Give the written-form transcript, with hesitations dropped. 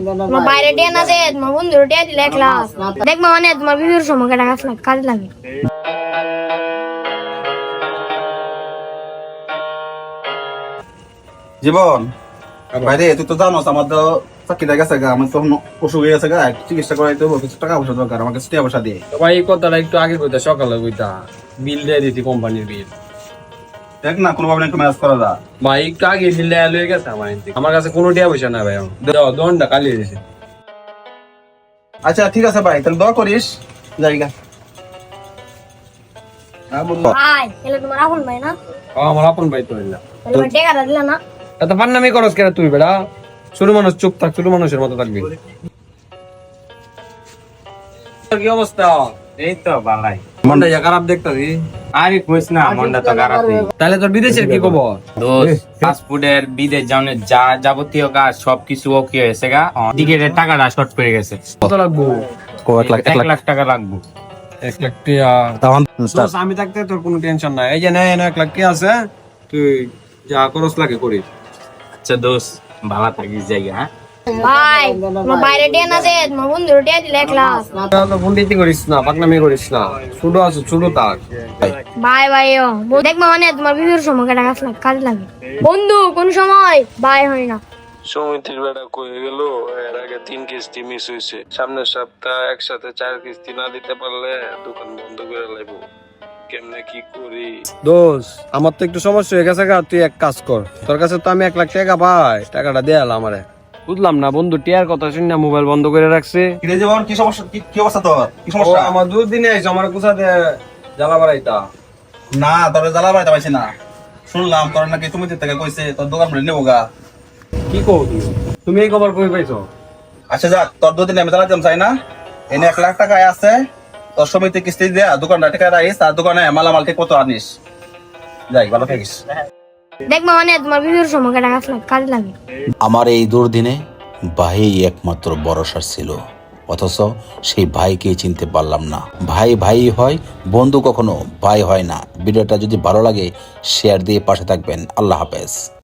তোমার বাইরে টিয়া না দে তোমার বন্ধুর টিয়া দিলে 1 লাখ দেখবা মানে তোমার বিয়ের সময় কাজে লাগে। জীবন বাইরে তুই তো জানোস আমার তো চাকরিটা গেছে গা, আমার তখন অসুখ হয়ে গেছে গা, চিকিৎসা করাইতে হবে, কিছু টাকা পয়সা দরকার, আমাকে টাকা পয়সা দিয়ে। ভাই এই কথাটা একটু আগে কইতা, সকালে কইতা, বিল দিয়ে দিতি কোম্পানির বিল। দেখ না কোনোভাবে একটু ম্যানেজ করা যা। ভাই একটু আগে বিল দেয়া লয়ে গেছে আমার কাছে কোনো টাকা পয়সা না ভাই। দাও দন্ডা কালিয়ে দিছে। আচ্ছা ঠিক আছে ভাই, তাহলে দোয়া করিস জায়গা। হ্যাঁ বললো ভাই এলে তোমার আপন ভাই না? আমার আপন ভাই তো হইলা। তাহলে টাকাটা দিলা না? এত পান্নামি করস কেন তুই বেড়া? ছোট মানুষ চুপ থাক, ছোট মানুষের মতো থাকবি। কি অবস্থা? এই তো বালাই। মনটা যা খারাপ দেখতাছি। আরে কইস না, মনটা তো খারাপই। তাহলে তোর বিদেশের কি খবর? দোস্ত ফাস্টফুডের বিদেশ যাওয়ার যা যাবতীয় কাজ সবকিছু ওকে হয়েছে গা, টিকেটের টাকাটা শর্ট পড়ে গেছে। কত লাগবো? 1 লাখ টাকা লাগবে। 1 লাখ টাকা। আমি থাকতে তোর কোনো টেনশন নাই। এই যে নে 1 লাখ কি আছে, তুই যা খরচ লাগে করিস। আচ্ছা দোস্ত ভালো থাকিস জায়গা। হ্যাঁ ভাই তোমার বাইরে টিয়া না দে তোমার বন্ধুর টিয়া দিলে 1 লাখ বন্ডিতি করিস না, পাকনামি করিস না। ছোট আছে ছোট থাক। ভাই ভাইও দেখবা মানে তোমার বিয়ের সময় কাজে লাগে। বন্ধু কোন সময় ভাই হয় না। সমিতির বেড়া কয়ে গেল, এর আগে 3 কিস্তি মিস হয়েছে। সামনের সপ্তাহ একসাথে 4 কিস্তি না দিতে পারলে দোকান বন্ধ করে লাইব। কেমনে কি করি? দোষ আমার তো একটু সমস্যা হয়ে গেছে গা, তুই এক কাজ কর। তোর কাছে তো আমি 1 লাখ টাকা পাই, টাকাটা দিয়ে এলাম আমারে। বুঝলাম না বন্ধু, টিয়ার কথা শুনে মোবাইল বন্ধ করে রাখছে। কিরে জীবন, কি সমস্যা, কি অবস্থা তোর, কি ও সমস্যা? আমার 2 দিনে আইছে, আমার কুসাতে জ্বালা বাড়াইতা। না তোর জ্বালা বাড়াইতে পারছি না, শুনলাম তোর নাকি তুমি থেকে কইছে তোর দোকান ভরে নেবো গা। কি কও তুমি এই খবর কই পাইছো? আচ্ছা যাক, তোর 2 দিন আমি জ্বালাতাম চাই না, এনে 1 লাখ টাকা আছে, তোর সমিতি কিস্তি দেয়া দোকানটা টাকা রাখিস, আর দোকানে মালামাল ঠিক মতো আনিস। যাই, ভালো থাকিস। দেখবা মানে তোমার বিয়ের সময় কাজে লাগে। আমার এই দুর্দিনে ভাই একমাত্র ভরসা ছিল, অথচ সেই ভাইকে চিনতে পারলাম না। ভাই ভাই হয়, বন্ধু কখনো ভাই হয় না। ভিডিওটা যদি ভালো লাগে শেয়ার দিয়ে পাশে থাকবেন। আল্লাহ হাফেজ।